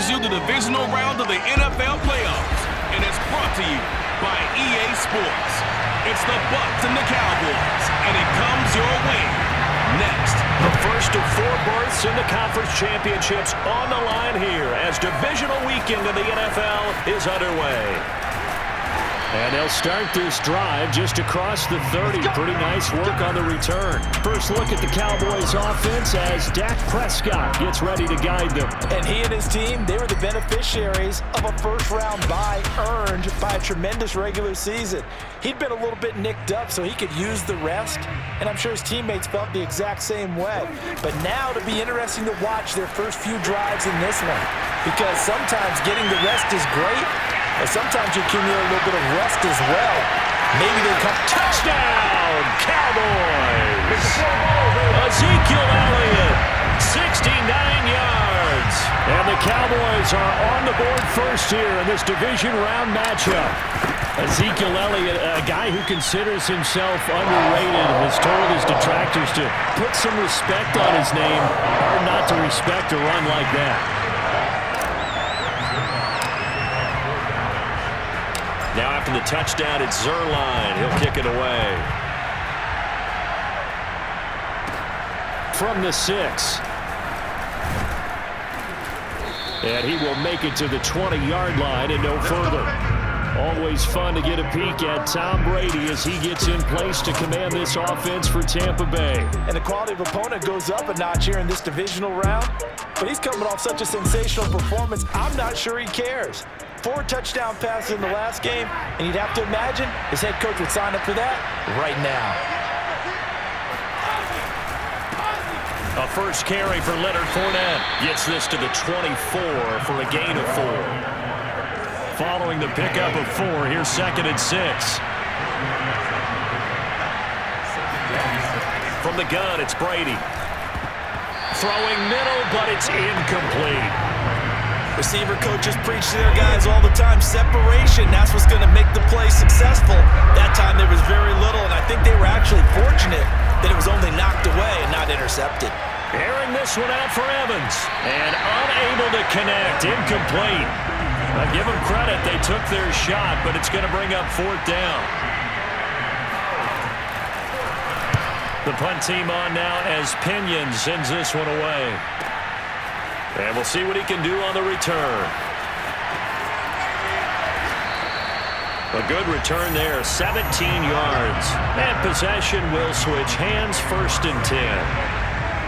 brings you the divisional round of the NFL playoffs, and it's brought to you by EA Sports. It's the Bucs and the Cowboys, and it comes your way next. The first of 4 berths in the conference championships on the line here as divisional weekend in the NFL is underway. And they'll start this drive just across the 30. Pretty nice work on the return. First look at the Cowboys offense as Dak Prescott gets ready to guide them. And he and his team, they were the beneficiaries of a first-round bye earned by a tremendous regular season. He'd been a little bit nicked up so he could use the rest, and I'm sure his teammates felt the exact same way. But now it'll be interesting to watch their first few drives in this one, because sometimes getting the rest is great, but sometimes you accumulate a little bit of rest as well. Maybe they come touchdown, Cowboys! Ezekiel Elliott, 69 yards. And the Cowboys are on the board first here in this division round matchup. Ezekiel Elliott, a guy who considers himself underrated, has told his detractors to put some respect on his name. Hard not to respect a run like that. Now after the touchdown, it's Zerline. He'll kick it away. From the 6. And he will make it to the 20-yard line and no further. Always fun to get a peek at Tom Brady as he gets in place to command this offense for Tampa Bay. And the quality of opponent goes up a notch here in this divisional round. But he's coming off such a sensational performance, I'm not sure he cares. 4 touchdown passes in the last game, and you'd have to imagine his head coach would sign up for that right now. A first carry for Leonard Fournette. Gets this to the 24 for a gain of 4. Following the pickup of 4, here's 2nd and 6. From the gun, it's Brady. Throwing middle, but it's incomplete. Receiver coaches preach to their guys all the time. Separation, that's what's going to make the play successful. That time there was very little, and I think they were actually fortunate that it was only knocked away and not intercepted. Airing this one out for Evans. And unable to connect. Incomplete. I give them credit. They took their shot, but it's going to bring up 4th down. The punt team on now as Pinion sends this one away. And we'll see what he can do on the return. A good return there, 17 yards. And possession will switch hands, 1st and 10.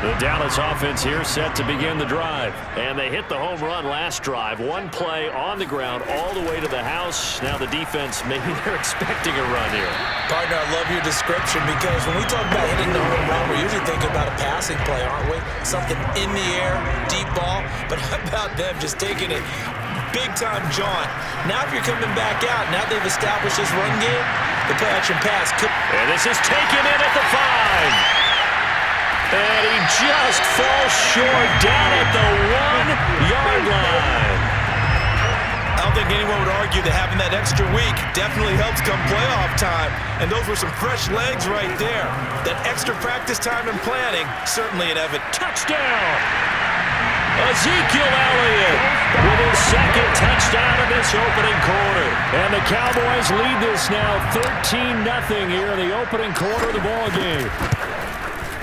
The Dallas offense here set to begin the drive. And they hit the home run last drive. 1 play on the ground all the way to the house. Now the defense, maybe they're expecting a run here. Partner, I love your description because when we talk about hitting the home run, we're usually thinking about a passing play, aren't we? Something in the air, deep ball. But how about them just taking it big-time jaunt? Now if you're coming back out, now they've established this run game, the play-action pass could... And this is taken in at the 5. And he just falls short down at the 1-yard line. I don't think anyone would argue that having that extra week definitely helps come playoff time. And those were some fresh legs right there. That extra practice time and planning, certainly an evidence. Touchdown! Ezekiel Elliott with his 2nd touchdown of this opening quarter. And the Cowboys lead this now 13-0 here in the opening quarter of the ballgame.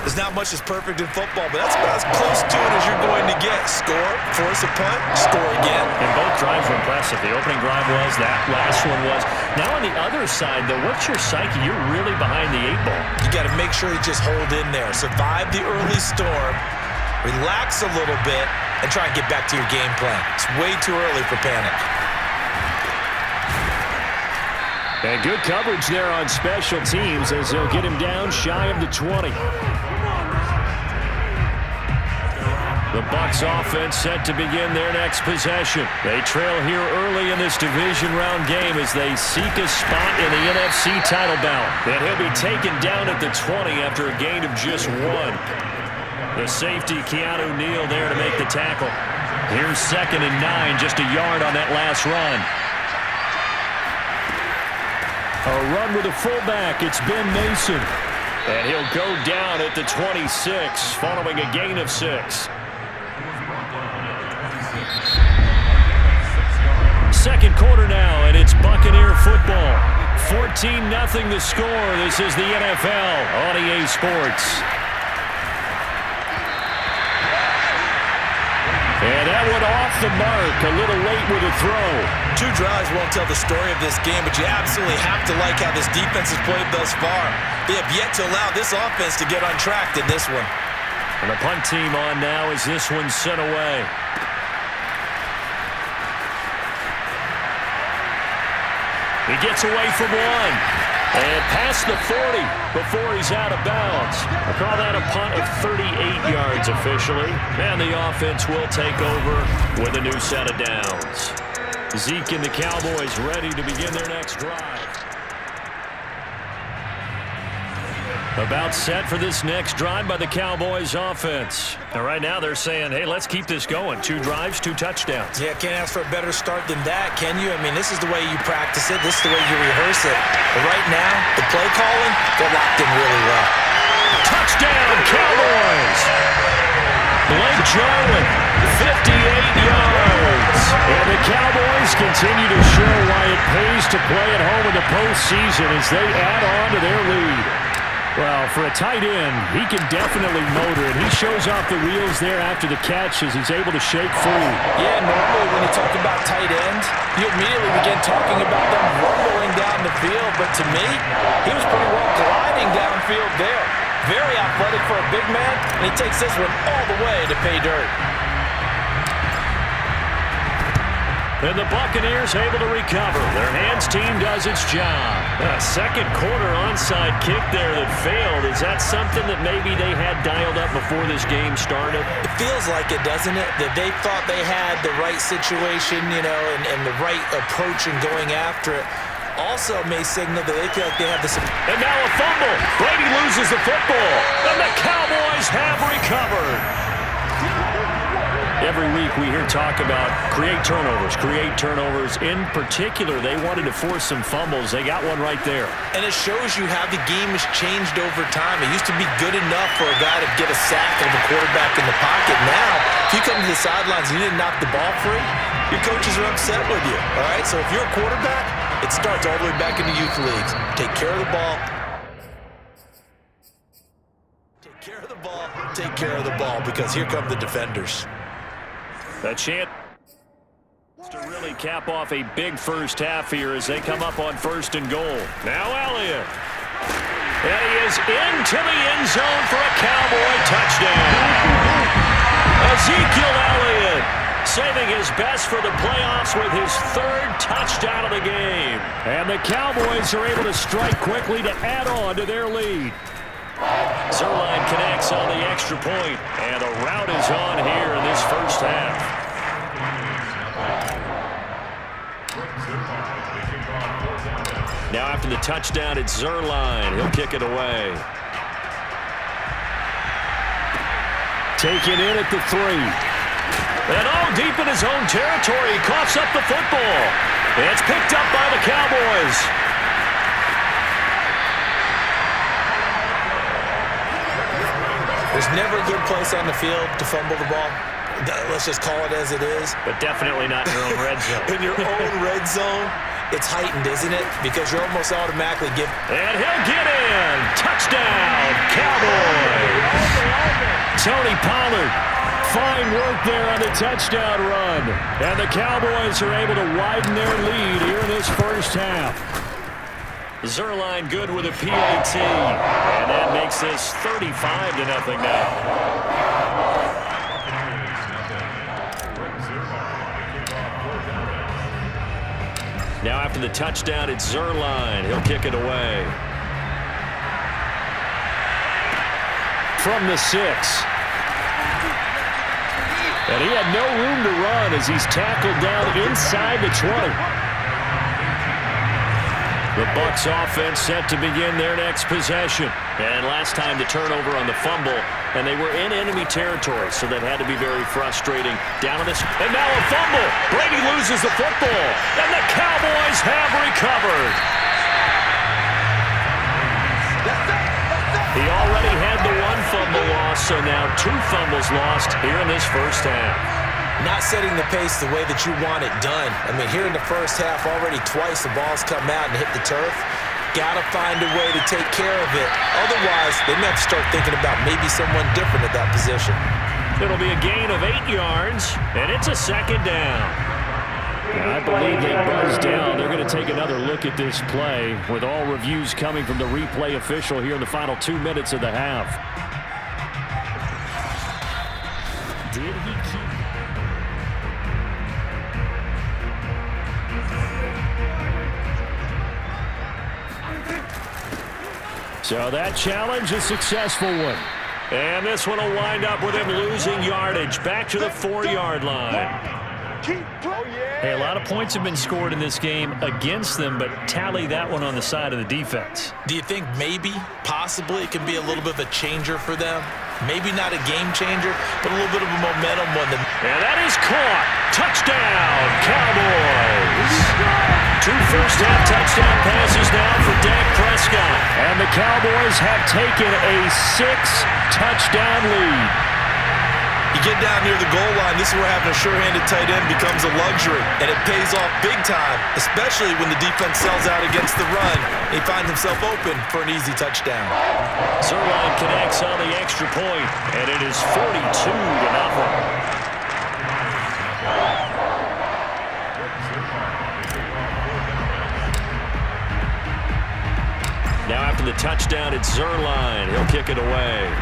There's not much that's perfect in football, but that's about as close to it as you're going to get. Score, force a punt, score again. And both drives were impressive. The opening drive was, that last one was. Now on the other side, though, what's your psyche? You're really behind the 8 ball. You got to make sure you just hold in there. Survive the early storm, relax a little bit, and try and get back to your game plan. It's way too early for panic. And good coverage there on special teams as they'll get him down shy of the 20. The Bucs offense set to begin their next possession. They trail here early in this division round game as they seek a spot in the NFC title bout. And he'll be taken down at the 20 after a gain of just 1. The safety, Keanu Neal, there to make the tackle. Here's 2nd and 9, just a yard on that last run. A run with a fullback, it's Ben Mason. And he'll go down at the 26 following a gain of 6. second quarter now, and it's Buccaneer football. 14-0 the score. This is the NFL on EA Sports. And that one off the mark, a little late with a throw. 2 drives won't tell the story of this game, but you absolutely have to like how this defense has played thus far. They have yet to allow this offense to get on track in this one. And the punt team on now as this one's sent away. He gets away from one. And past the 40 before he's out of bounds. I call that a punt of 38 yards officially. And the offense will take over with a new set of downs. Zeke and the Cowboys ready to begin their next drive. About set for this next drive by the Cowboys offense. And right now they're saying, hey, let's keep this going. 2 drives, 2 touchdowns. Yeah, can't ask for a better start than that, can you? I mean, this is the way you practice it. This is the way you rehearse it. But right now, the play calling, they're locked in really well. Touchdown, Cowboys! Blake Jarwin, 58 yards. And the Cowboys continue to show why it pays to play at home in the postseason as they add on to their lead. Well, for a tight end, he can definitely motor it. He shows off the wheels there after the catch as he's able to shake free. Yeah, normally when you talk about tight ends, you immediately begin talking about them rumbling down the field. But to me, he was pretty well gliding downfield there. Very athletic for a big man, and he takes this one all the way to pay dirt. And the Buccaneers able to recover. Their hands team does its job. A second quarter onside kick there that failed. Is that something that maybe they had dialed up before this game started? It feels like it, doesn't it? That they thought they had the right situation, you know, and the right approach in going after it. Also may signal that they feel like they have this. And now a fumble. Brady loses the football. And the Cowboys have recovered. Every week we hear talk about create turnovers. In particular, they wanted to force some fumbles. They got one right there. And it shows you how the game has changed over time. It used to be good enough for a guy to get a sack of a quarterback in the pocket. Now, if you come to the sidelines and you didn't knock the ball free, your coaches are upset with you. All right? So if you're a quarterback, it starts all the way back in the youth leagues. Take care of the ball. Take care of the ball. Take care of the ball, because here come the defenders. A chance to really cap off a big first half here as they come up on 1st and goal. Now Elliott. And he is into the end zone for a Cowboy touchdown. Ezekiel Elliott saving his best for the playoffs with his 3rd touchdown of the game. And the Cowboys are able to strike quickly to add on to their lead. Zerline connects on the extra point, and a rout is on here in this first half. Now after the touchdown, it's Zerline. He'll kick it away. Taken in at the 3. And deep in his own territory, he coughs up the football. It's picked up by the Cowboys. There's never a good place on the field to fumble the ball. Let's just call it as it is. But definitely not in your own red zone. In your own red zone, it's heightened, isn't it? Because you're almost automatically giving. And he'll get in. Touchdown, Cowboys. Tony Pollard. Fine work there on the touchdown run. And the Cowboys are able to widen their lead here in this first half. Zerline good with a PAT. And that makes this 35-0 now. Now after the touchdown, it's Zerline. He'll kick it away. From the 6. And he had no room to run as he's tackled down inside the 20. The Bucs offense set to begin their next possession. And last time the turnover on the fumble, and they were in enemy territory, so that had to be very frustrating. Down on this, and now a fumble. Brady loses the football, and the Cowboys have recovered. He already had the 1 fumble loss, so now 2 fumbles lost here in this first half. not setting the pace the way that you want it done. I mean, here in the first half, already twice the ball's come out and hit the turf. Got to find a way to take care of it. Otherwise, they may have to start thinking about maybe someone different at that position. It'll be a gain of 8 yards, and it's a second down. I believe they buzzed down. They're going to take another look at this play with all reviews coming from the replay official here in the final 2 minutes of the half. Did he keep... So that challenge, a successful one. And this one will wind up with him losing yardage back to the 4-yard line. Hey, a lot of points have been scored in this game against them, but tally that one on the side of the defense. Do you think maybe, possibly, it can be a little bit of a changer for them? Maybe not a game changer, but a little bit of a momentum one. And that is caught. Touchdown, Cowboys. 2 first-half touchdown passes now for Dak Prescott. And the Cowboys have taken a 6-touchdown lead. You get down near the goal line, this is where having a sure-handed tight end becomes a luxury, and it pays off big time, especially when the defense sells out against the run. He finds himself open for an easy touchdown. Zerline connects on the extra point, and it is 42-0. Now after the touchdown, it's Zerline. He'll kick it away.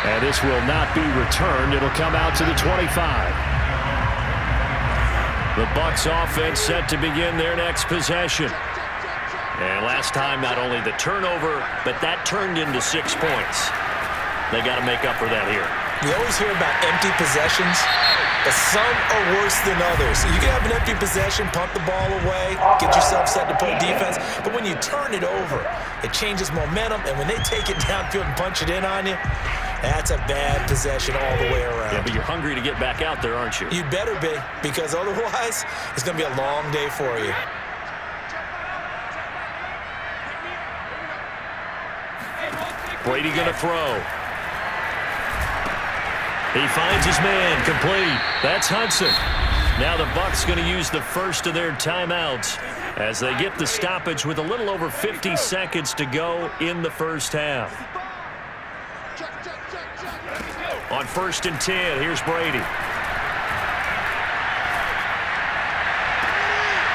And this will not be returned. It'll come out to the 25. The Bucs offense set to begin their next possession. And last time, not only the turnover, but that turned into 6 points. They got to make up for that here. You always hear about empty possessions, but some are worse than others. So you can have an empty possession, punt the ball away, get yourself set to play defense, but when you turn it over, it changes momentum, and when they take it downfield and punch it in on you, that's a bad possession all the way around. Yeah, but you're hungry to get back out there, aren't you? You better be, because otherwise, it's going to be a long day for you. Brady going to throw. He finds his man, complete. That's Hudson. Now the Bucs going to use the first of their timeouts as they get the stoppage with a little over 50 seconds to go in the first half. On 1st and 10, here's Brady.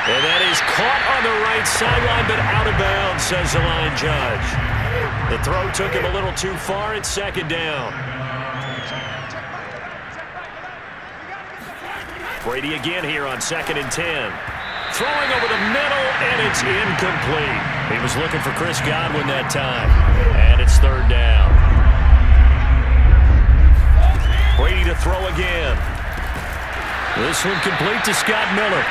And that is caught on the right sideline, but out of bounds, says the line judge. The throw took him a little too far. It's 2nd down. Brady again here on 2nd and 10. Throwing over the middle, and it's incomplete. He was looking for Chris Godwin that time. And it's 3rd down. Brady to throw again. This one complete to Scott Miller.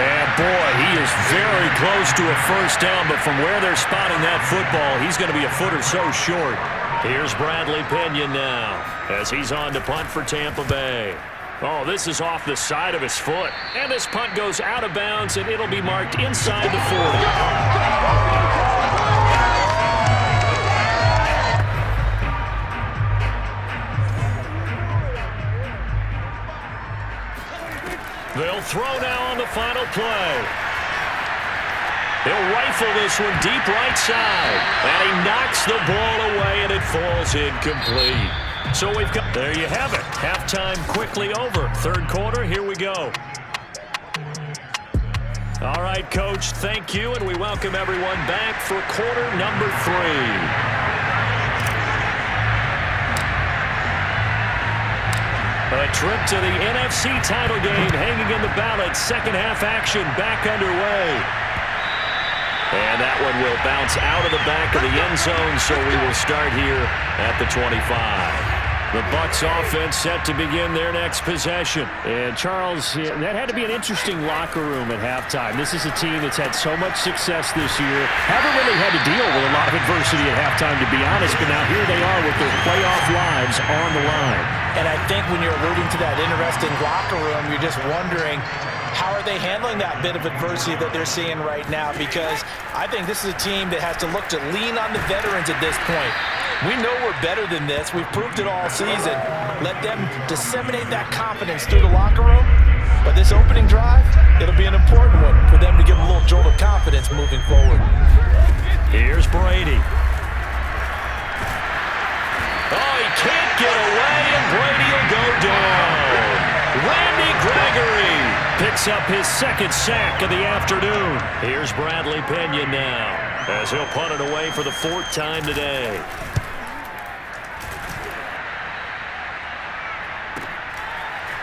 And boy, he is very close to a first down, but from where they're spotting that football, he's going to be a foot or so short. Here's Bradley Pinion now as he's on to punt for Tampa Bay. Oh, this is off the side of his foot. And this punt goes out of bounds, and it'll be marked inside the 40. They'll throw now on the final play. He'll rifle this one deep right side. And he knocks the ball away, and it falls incomplete. So we've got, there you have it. Halftime quickly over. 3rd quarter, here we go. All right, Coach, thank you, and we welcome everyone back for quarter number 3. A trip to the NFC title game hanging in the balance. Second half action back underway. And that one will bounce out of the back of the end zone, so we will start here at the 25. The Bucs offense set to begin their next possession. And Charles, that had to be an interesting locker room at halftime. This is a team that's had so much success this year. Haven't really had to deal with a lot of adversity at halftime, to be honest, but now here they are with their playoff lives on the line. And I think when you're alluding to that interesting locker room, you're just wondering, how are they handling that bit of adversity that they're seeing right now? Because I think this is a team that has to look to lean on the veterans at this point. We know we're better than this. We've proved it all season. Let them disseminate that confidence through the locker room. But this opening drive, it'll be an important one for them to give them a little jolt of confidence moving forward. Here's Brady. Oh, he can't get away, and Brady will go down. Randy Gregory picks up his second sack of the afternoon. Here's Bradley Pinion now, as he'll punt it away for the 4th time today.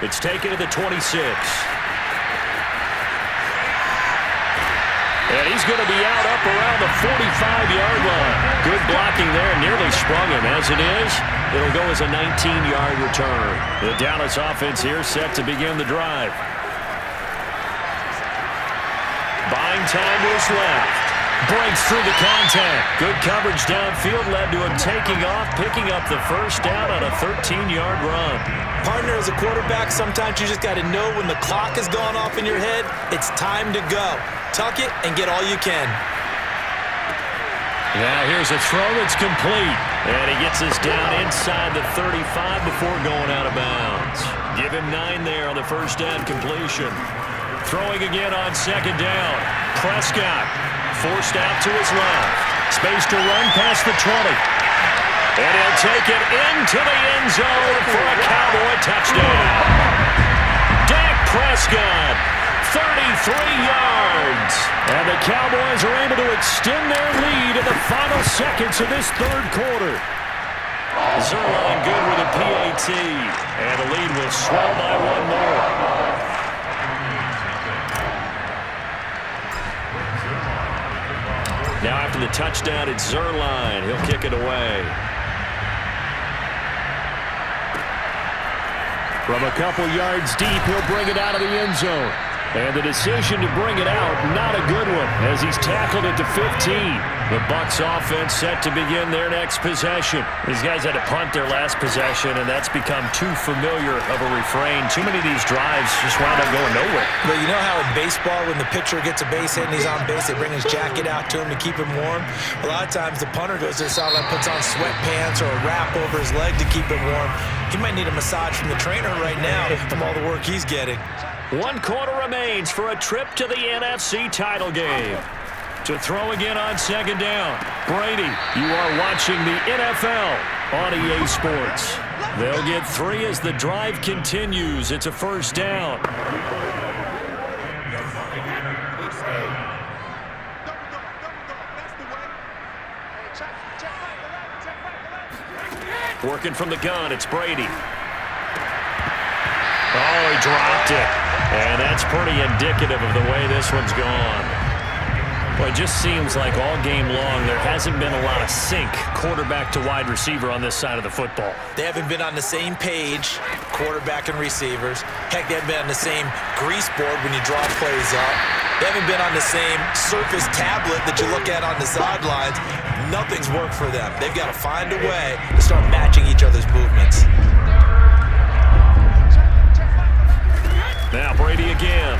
It's taken to the 26. And he's going to be out up around the 45-yard line. Good blocking there, nearly sprung him. As it is, it'll go as a 19-yard return. The Dallas offense here set to begin the drive. Buying time was left. Breaks through the contact. Good coverage downfield led to him taking off, picking up the first down on a 13-yard run. Partner, as a quarterback, sometimes you just got to know when the clock has gone off in your head, it's time to go. Tuck it and get all you can. Now here's a throw that's complete. And he gets us down inside the 35 before going out of bounds. Give him 9 there on the first down completion. Throwing again on second down. Prescott forced out to his left. Space to run past the 20. And he'll take it into the end zone for a Cowboy touchdown. Dak Prescott, 33 yards. And the Cowboys are able to extend their lead in the final seconds of this third quarter. Zerline good with a PAT. And the lead will swell by 1 more. Now after the touchdown, it's Zerline. He'll kick it away. From a couple yards deep, he'll bring it out of the end zone. And the decision to bring it out, not a good one, as he's tackled at the 15. The Bucs offense set to begin their next possession. These guys had to punt their last possession, and that's become too familiar of a refrain. Too many of these drives just wound up going nowhere. But you know how in baseball, when the pitcher gets a base hit and he's on base, they bring his jacket out to him to keep him warm? A lot of times the punter goes to the sideline, puts on sweatpants or a wrap over his leg to keep him warm. He might need a massage from the trainer right now from all the work he's getting. 1 quarter remains for a trip to the NFC title game. To throw again on second down. Brady, you are watching the NFL on EA Sports. They'll get 3 as the drive continues. It's a first down. Working from the gun, it's Brady. Oh, he dropped it. And that's pretty indicative of the way this one's gone. Well, it just seems like all game long there hasn't been a lot of sync quarterback to wide receiver on this side of the football. They haven't been on the same page, quarterback and receivers. Heck, they haven't been on the same grease board when you draw plays up. They haven't been on the same Surface tablet that you look at on the sidelines. Nothing's worked for them. They've got to find a way to start matching each other's movements. Now Brady again.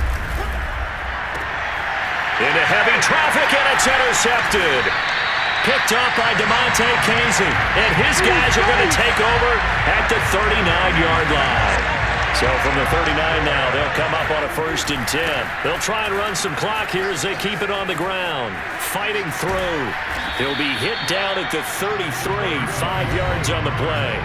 Into heavy traffic, and it's intercepted. Picked up by DeMonte Casey. And his guys are going to take over at the 39-yard line. So from the 39 now, they'll come up on a 1st and 10. They'll try and run some clock here as they keep it on the ground. Fighting through. He'll be hit down at the 33, 5 yards on the play.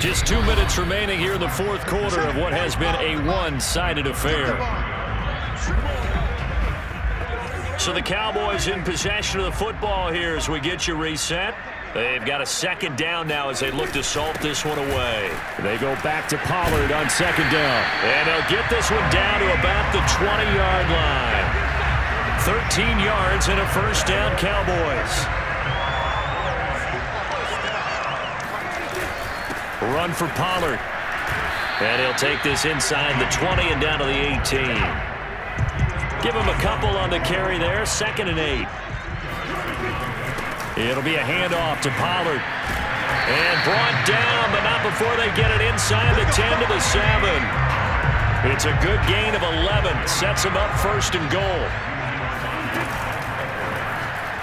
Just 2 minutes remaining here in the 4th quarter of what has been a one-sided affair. So the Cowboys in possession of the football here as we get you reset. They've got a second down now as they look to salt this one away. They go back to Pollard on second down. And they'll get this one down to about the 20-yard line. 13 yards and a first down, Cowboys. Run for Pollard. And he'll take this inside the 20 and down to the 18. Give him a couple on the carry there. 2nd and 8. It'll be a handoff to Pollard. And brought down, but not before they get it inside the 10 to the 7. It's a good gain of 11. Sets him up 1st and goal.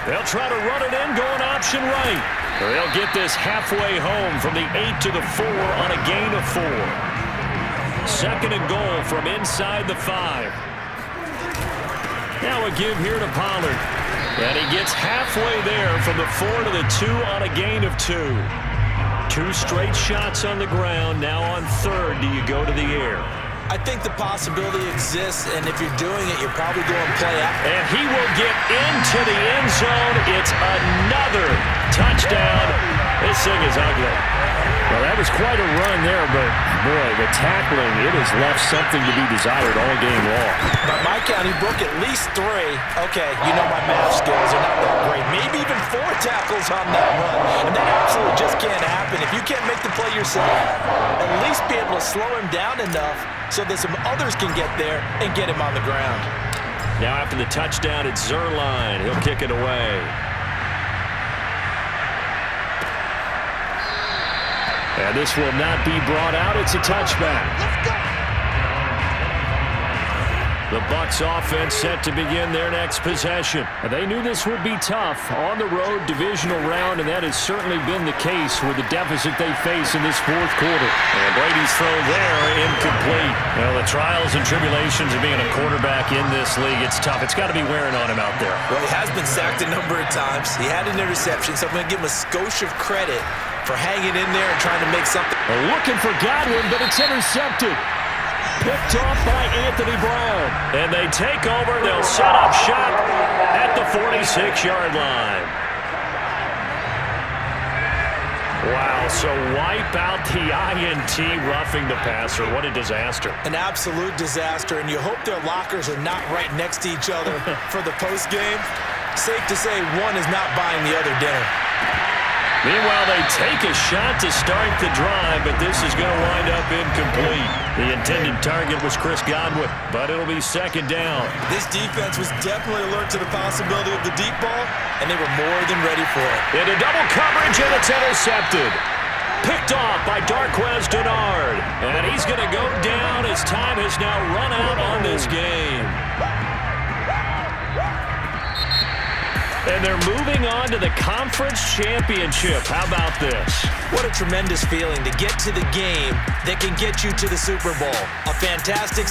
They'll try to run it in, going option right. They'll get this halfway home from the 8 to the 4 on a gain of 4. 2nd and goal from inside the 5. Now a give here to Pollard. And he gets halfway there from the 4 to the 2 on a gain of 2. 2 straight shots on the ground. Now on 3rd, do you go to the air? I think the possibility exists, and if you're doing it, you're probably going play out. And he will get into the end zone. It's another touchdown. This thing is ugly. Well, that was quite a run there, but, boy, the tackling, it has left something to be desired all game long. By my count, he broke at least 3. Okay, you know my math skills are not that great. Maybe even 4 tackles on that run. And that absolutely just can't happen. If you can't make the play yourself, at least be able to slow him down enough so that some others can get there and get him on the ground. Now after the touchdown, it's Zuerlein. He'll kick it away. And this will not be brought out. It's a touchback. Let's go. The Bucs offense set to begin their next possession. They knew this would be tough on the road divisional round, and that has certainly been the case with the deficit they face in this 4th quarter. And Brady's throw there, incomplete. Well, the trials and tribulations of being a quarterback in this league, it's tough. It's got to be wearing on him out there. Well, he has been sacked a number of times. He had an interception, so I'm going to give him a skosh of credit for hanging in there and trying to make something. Looking for Godwin, but it's intercepted. Picked off by Anthony Brown. And they take over. They'll set up shop at the 46-yard line. Wow, so wipe out the INT, roughing the passer. What a disaster. An absolute disaster, and you hope their lockers are not right next to each other for the postgame. Safe to say one is not buying the other dinner. Meanwhile, they take a shot to start the drive, but this is going to wind up incomplete. The intended target was Chris Godwin, but it'll be 2nd down. This defense was definitely alert to the possibility of the deep ball, and they were more than ready for it. Into double coverage, and it's intercepted. Picked off by Darqueze Dennard. And he's going to go down as time has now run out on this game. And they're moving on to the conference championship. How about this? What a tremendous feeling to get to the game that can get you to the Super Bowl. A fantastic